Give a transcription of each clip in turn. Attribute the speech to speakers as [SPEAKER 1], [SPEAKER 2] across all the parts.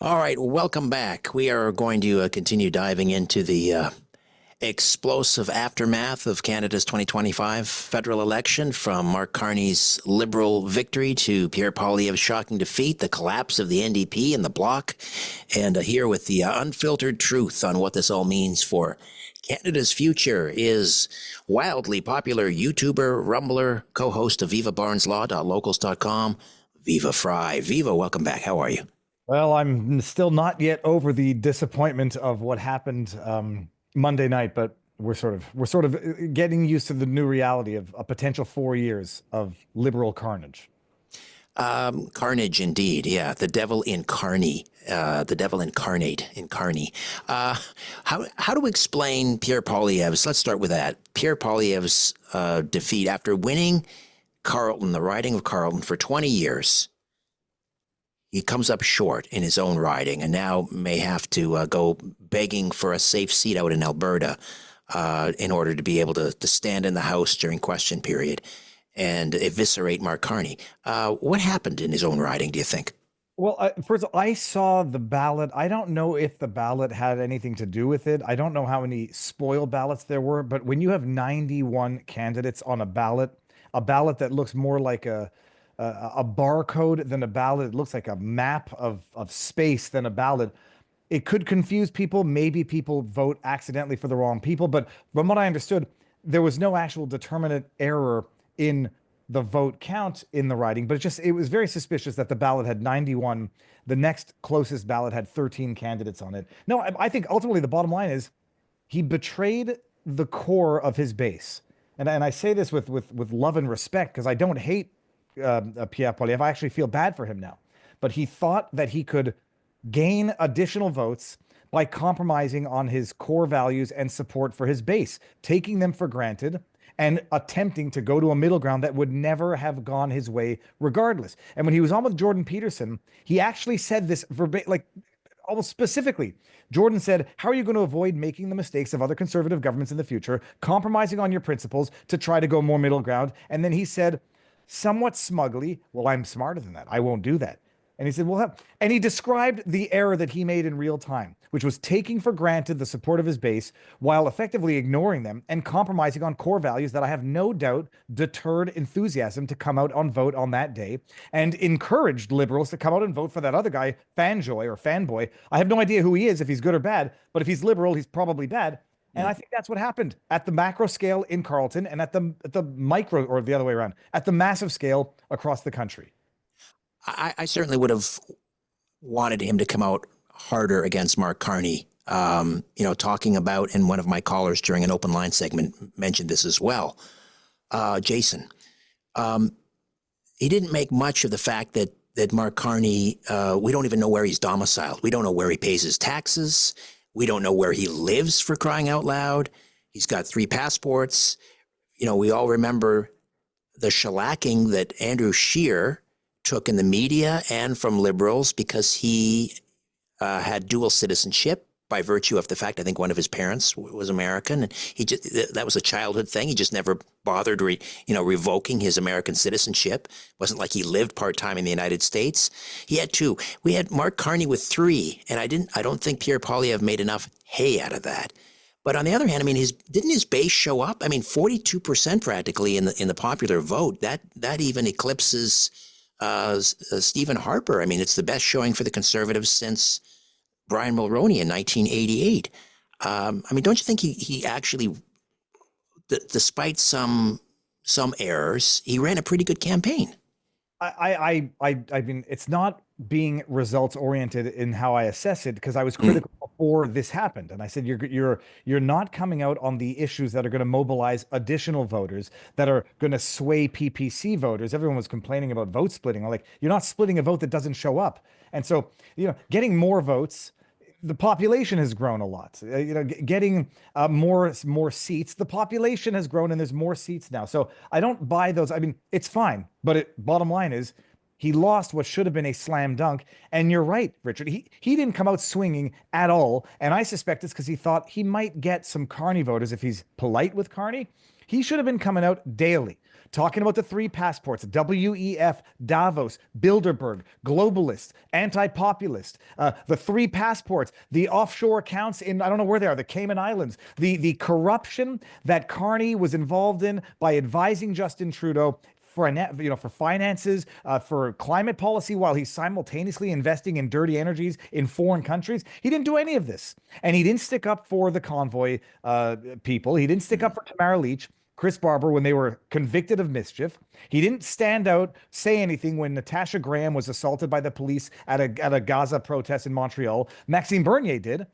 [SPEAKER 1] All right, welcome back. We are going to continue diving into the explosive aftermath of Canada's 2025 federal election, from Mark Carney's Liberal victory to Pierre Poilievre's shocking defeat, the collapse of the NDP and the Bloc, and here with the unfiltered truth on what this all means for Canada's future is wildly popular YouTuber, Rumbler, co-host of VivaBarnesLaw.locals.com, Viva Frei. Viva, welcome back. How are you?
[SPEAKER 2] Well, I'm still not yet over the disappointment of what happened Monday night, but we're sort of getting used to the new reality of a potential 4 years of liberal carnage.
[SPEAKER 1] Carnage, indeed. Yeah, the devil incarnate, the devil incarnate. Uh, how to explain Pierre Poilievre's? Let's start with that. Pierre Poilievre's defeat after winning Carleton, the riding of Carleton, for 20 years. He comes up short in his own riding, and now may have to go begging for a safe seat out in Alberta in order to be able to stand in the House during question period and eviscerate Mark Carney. What happened in his own riding, do you think?
[SPEAKER 2] Well, first, I saw the ballot. I don't know if the ballot had anything to do with it. I don't know how many spoiled ballots there were, but when you have 91 candidates on a ballot that looks more like a barcode than a ballot, it looks like a map of space than a ballot. It could confuse people. Maybe people vote accidentally for the wrong people. But from what I understood, there was no actual determinate error in the vote count in the writing. But it was very suspicious that the ballot had 91. The next closest ballot had 13 candidates on it. No, I think ultimately the bottom line is he betrayed the core of his base. And I say this with love and respect because I don't hate Pierre Poilievre. I actually feel bad for him now. But he thought that he could gain additional votes by compromising on his core values and support for his base, taking them for granted and attempting to go to a middle ground that would never have gone his way regardless. And when he was on with Jordan Peterson, he actually said this verbatim, like almost specifically. Jordan said, "How are you going to avoid making the mistakes of other conservative governments in the future, compromising on your principles to try to go more middle ground?" And then he said, somewhat smugly, "Well, I'm smarter than that. I won't do that." And he said, "Well," and he described the error that he made in real time, which was taking for granted the support of his base while effectively ignoring them and compromising on core values that I have no doubt deterred enthusiasm to come out and vote on that day and encouraged liberals to come out and vote for that other guy, Fanjoy or Fanboy. I have no idea who he is, if he's good or bad, but if he's liberal, he's probably bad. And I think that's what happened at the macro scale in Carleton and at the micro, or the other way around, at the massive scale across the country.
[SPEAKER 1] I certainly would have wanted him to come out harder against Mark Carney. Talking about, and one of my callers during an open line segment mentioned this as well. Jason, he didn't make much of the fact that Mark Carney, we don't even know where he's domiciled. We don't know where he pays his taxes. We don't know where he lives, for crying out loud. He's got 3 passports. We all remember the shellacking that Andrew Scheer took in the media and from liberals because he had dual citizenship by virtue of the fact, I think one of his parents was American, and that was a childhood thing. He just never bothered revoking his American citizenship. It wasn't like he lived part-time in the United States. He had 2. We had Mark Carney with 3, and I don't think Pierre Poilievre made enough hay out of that. But on the other hand, I mean, didn't his base show up? I mean, 42% practically in the popular vote. That even eclipses Stephen Harper. I mean, it's the best showing for the Conservatives since Brian Mulroney in 1988. I mean, don't you think he actually, despite some errors, he ran a pretty good campaign?
[SPEAKER 2] I mean, it's not being results oriented in how I assess it because I was critical before this happened, and I said you're not coming out on the issues that are going to mobilize additional voters that are going to sway PPC voters. Everyone was complaining about vote splitting. I'm like, you're not splitting a vote that doesn't show up, and so getting more votes. The population has grown a lot. Getting more seats. The population has grown, and there's more seats now. So I don't buy those. I mean, it's fine, but bottom line is, he lost what should have been a slam dunk. And you're right, Richard. He didn't come out swinging at all, and I suspect it's because he thought he might get some Carney voters if he's polite with Carney. He should have been coming out daily, talking about the three passports: WEF, Davos, Bilderberg, globalist, anti-populist, the three passports, the offshore accounts in, I don't know where they are, the Cayman Islands, the corruption that Carney was involved in by advising Justin Trudeau for for finances, for climate policy, while he's simultaneously investing in dirty energies in foreign countries. He didn't do any of this, and he didn't stick up for the convoy people. He didn't stick up for Tamara Leach, Chris Barber when they were convicted of mischief. He didn't stand out, say anything when Natasha Graham was assaulted by the police at a Gaza protest in Montreal. Maxime Bernier did.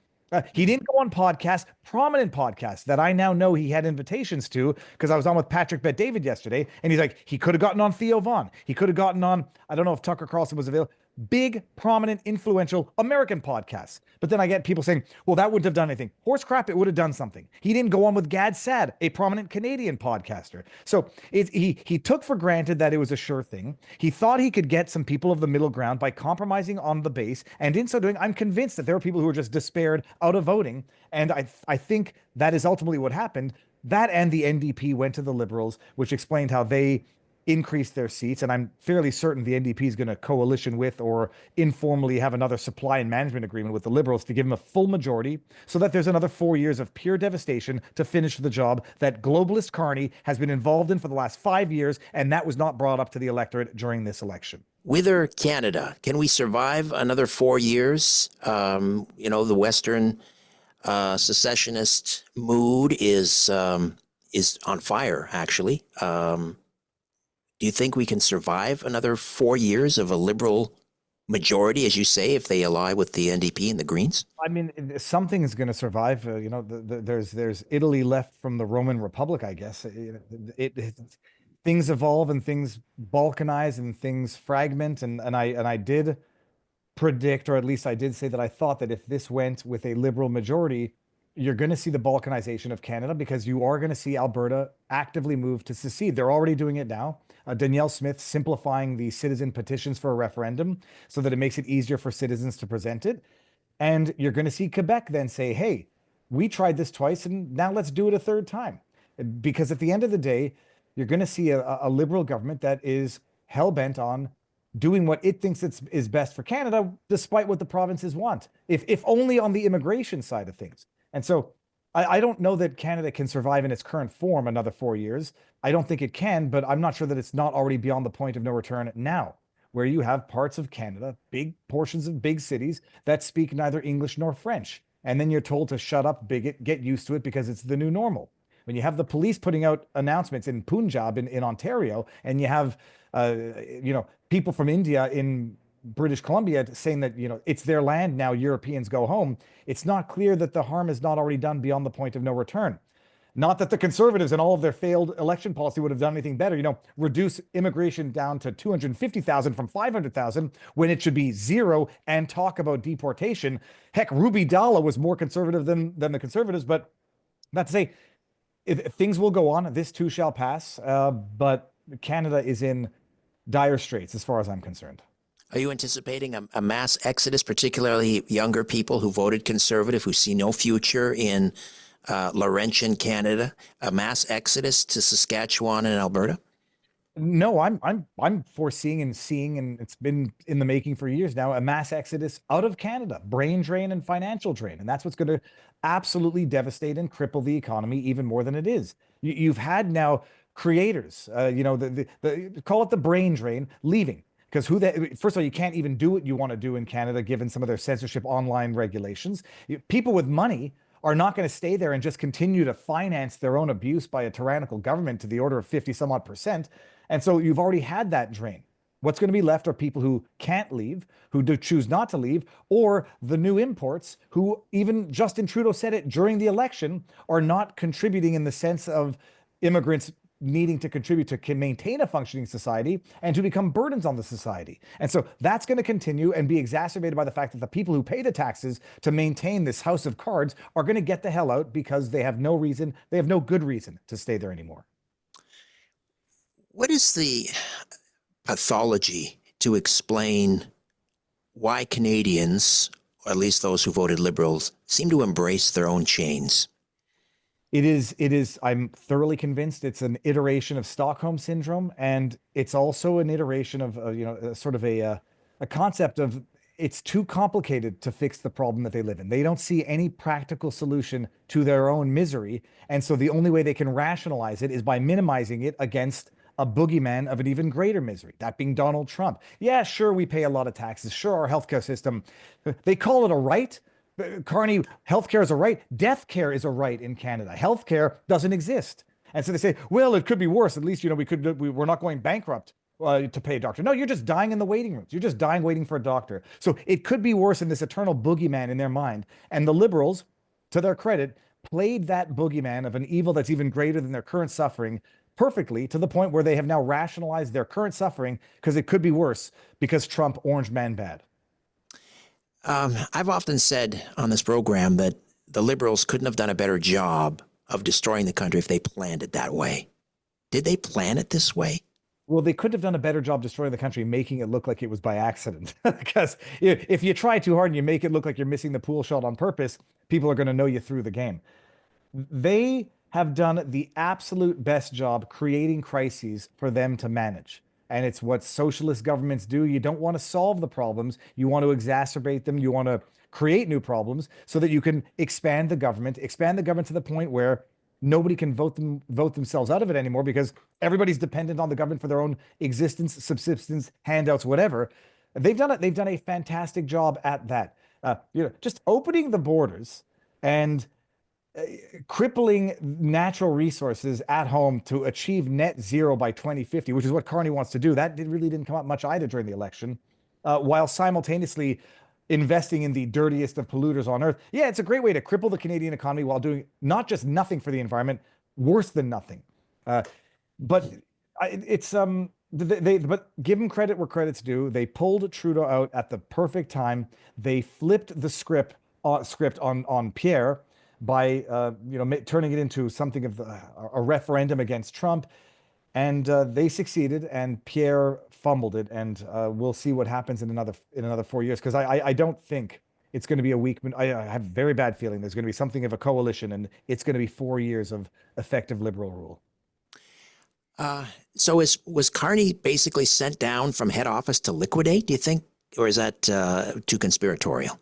[SPEAKER 2] He didn't go on podcasts, prominent podcasts that I now know he had invitations to, because I was on with Patrick Bet-David yesterday, and he's like, he could have gotten on Theo Vaughn. He could have gotten on, I don't know if Tucker Carlson was available. Big, prominent, influential American podcasts. But then I get people saying, well, that wouldn't have done anything. Horse crap, it would have done something. He didn't go on with Gad Sad, a prominent Canadian podcaster. So he took for granted that it was a sure thing. He thought he could get some people of the middle ground by compromising on the base. And in so doing, I'm convinced that there are people who are just despaired out of voting. And I think that is ultimately what happened. That and the NDP went to the Liberals, which explained how they increase their seats. And I'm fairly certain the NDP is going to coalition with or informally have another supply and management agreement with the Liberals to give them a full majority so that there's another 4 years of pure devastation to finish the job that globalist Carney has been involved in for the last 5 years. And that was not brought up to the electorate during this election.
[SPEAKER 1] Whither Canada? Can we survive another 4 years? The Western secessionist mood is on fire, actually. Do you think we can survive another 4 years of a Liberal majority, as you say, if they ally with the NDP and the Greens?
[SPEAKER 2] I mean, something is going to survive. There's Italy left from the Roman Republic, I guess. Things evolve and things balkanize and things fragment, and I did predict, or at least I did say that I thought that if this went with a Liberal majority, you're going to see the balkanization of Canada, because you are going to see Alberta actively move to secede. They're already doing it now. Danielle Smith simplifying the citizen petitions for a referendum so that it makes it easier for citizens to present it. And you're going to see Quebec then say, hey, we tried this twice and now let's do it a third time. Because at the end of the day, you're going to see a Liberal government that is hell-bent on doing what it thinks is best for Canada, despite what the provinces want, if only on the immigration side of things. And so I don't know that Canada can survive in its current form another 4 years. I don't think it can, but I'm not sure that it's not already beyond the point of no return now, where you have parts of Canada, big portions of big cities that speak neither English nor French. And then you're told to shut up, bigot, get used to it because it's the new normal. When you have the police putting out announcements in Punjab in Ontario, and you have people from India in British Columbia saying that, it's their land now, Europeans go home. It's not clear that the harm is not already done beyond the point of no return. Not that the Conservatives and all of their failed election policy would have done anything better. Reduce immigration down to 250,000 from 500,000 when it should be zero, and talk about deportation. Heck, Ruby Dalla was more conservative than the Conservatives, but not to say if things will go on. This too shall pass. But Canada is in dire straits as far as I'm concerned.
[SPEAKER 1] Are you anticipating a mass exodus, particularly younger people who voted Conservative, who see no future in Laurentian Canada, a mass exodus to Saskatchewan and Alberta?
[SPEAKER 2] No, I'm foreseeing and seeing, and it's been in the making for years now, a mass exodus out of Canada, brain drain and financial drain. And that's what's going to absolutely devastate and cripple the economy even more than it is. You've had now creators, call it the brain drain, leaving. Because first of all, you can't even do what you want to do in Canada, given some of their censorship online regulations. People with money are not going to stay there and just continue to finance their own abuse by a tyrannical government to the order of 50 some odd percent. And so you've already had that drain. What's going to be left are people who can't leave, who do choose not to leave, or the new imports who, even Justin Trudeau said it during the election, are not contributing in the sense of immigrants needing to contribute to maintain a functioning society and to become burdens on the society. And so that's going to continue and be exacerbated by the fact that the people who pay the taxes to maintain this house of cards are going to get the hell out because they have no good reason to stay there anymore.
[SPEAKER 1] What is the pathology to explain why Canadians, or at least those who voted Liberals, seem to embrace their own chains?
[SPEAKER 2] I'm thoroughly convinced it's an iteration of Stockholm syndrome, and it's also an iteration of, sort of a concept of it's too complicated to fix the problem that they live in. They don't see any practical solution to their own misery, and so the only way they can rationalize it is by minimizing it against a boogeyman of an even greater misery, that being Donald Trump. Yeah, sure, we pay a lot of taxes. Sure, our healthcare system, they call it a right. Carney, healthcare is a right. Death care is a right in Canada. Healthcare doesn't exist. And so they say, well, it could be worse. At least, we're not going bankrupt to pay a doctor. No, you're just dying in the waiting rooms. You're just dying waiting for a doctor. So it could be worse in this eternal boogeyman in their mind. And the liberals, to their credit, played that boogeyman of an evil that's even greater than their current suffering perfectly, to the point where they have now rationalized their current suffering because it could be worse because Trump, orange man bad.
[SPEAKER 1] I've often said on this program that the liberals couldn't have done a better job of destroying the country if they planned it that way. Did they plan it this way?
[SPEAKER 2] Well, they could have done a better job destroying the country, making it look like it was by accident. Because if you try too hard and you make it look like you're missing the pool shot on purpose, people are going to know you threw the game. They have done the absolute best job creating crises for them to manage. And it's what socialist governments do. You don't want to solve the problems, you want to exacerbate them, you want to create new problems so that you can expand the government to the point where nobody can vote themselves out of it anymore because everybody's dependent on the government for their own existence, subsistence, handouts, whatever. They've done a fantastic job at that. Just opening the borders and crippling natural resources at home to achieve net zero by 2050, which is what Carney wants to do. That really didn't come up much either during the election, while simultaneously investing in the dirtiest of polluters on earth. Yeah, it's a great way to cripple the Canadian economy while doing not just nothing for the environment, worse than nothing. But but give them credit where credit's due. They pulled Trudeau out at the perfect time. They flipped the script on Pierre by turning it into something of a referendum against Trump, and they succeeded, and Pierre fumbled it, and we'll see what happens in another 4 years. Because I don't think it's going to be a weak. I have a very bad feeling there's going to be something of a coalition, and it's going to be 4 years of effective liberal rule.
[SPEAKER 1] So was Carney basically sent down from head office to liquidate, do you think? Or is that too conspiratorial?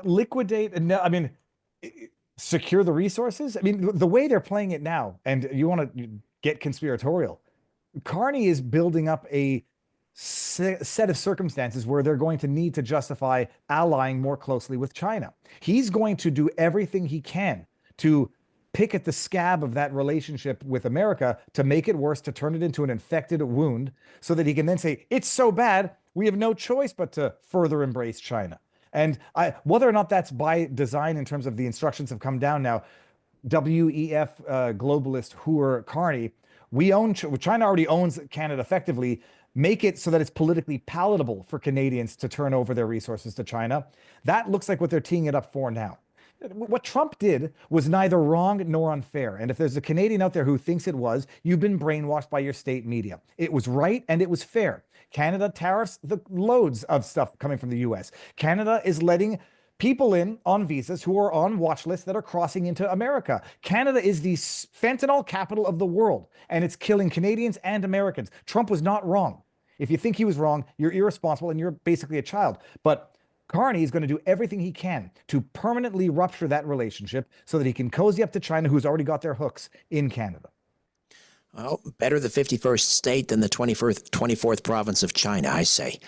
[SPEAKER 2] Liquidate, no, I mean, secure the resources. I mean, the way they're playing it now, and you want to get conspiratorial, Carney is building up a set of circumstances where they're going to need to justify allying more closely with China. He's going to do everything he can to pick at the scab of that relationship with America to make it worse, to turn it into an infected wound, so that he can then say, it's so bad, we have no choice but to further embrace China. And whether or not that's by design in terms of the instructions have come down now, WEF globalist Hoover Carney, China already owns Canada effectively. Make it so that it's politically palatable for Canadians to turn over their resources to China. That looks like what they're teeing it up for now. What Trump did was neither wrong nor unfair. And if there's a Canadian out there who thinks it was, you've been brainwashed by your state media. It was right and it was fair. Canada tariffs the loads of stuff coming from the US. Canada is letting people in on visas who are on watch lists that are crossing into America. Canada is the fentanyl capital of the world, and it's killing Canadians and Americans. Trump was not wrong. If you think he was wrong, you're irresponsible and you're basically a child. But Carney is going to do everything he can to permanently rupture that relationship so that he can cozy up to China, who's already got their hooks in Canada.
[SPEAKER 1] Well, better the 51st state than the 24th province of China, I say.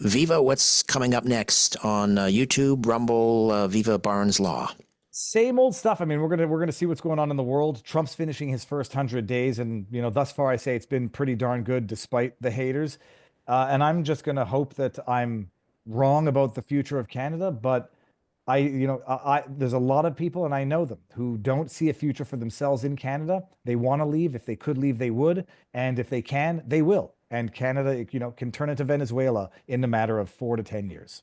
[SPEAKER 1] Viva, what's coming up next on YouTube, Rumble, Viva Barnes Law?
[SPEAKER 2] Same old stuff. I mean, we're gonna see what's going on in the world. Trump's finishing his first 100 days, and thus far, I say it's been pretty darn good despite the haters. And I'm just gonna hope that I'm wrong about the future of Canada, but there's a lot of people, and I know them, who don't see a future for themselves in Canada. They want to leave. If they could leave, they would, and if they can, they will. And Canada, can turn into Venezuela in a matter of 4 to 10 years.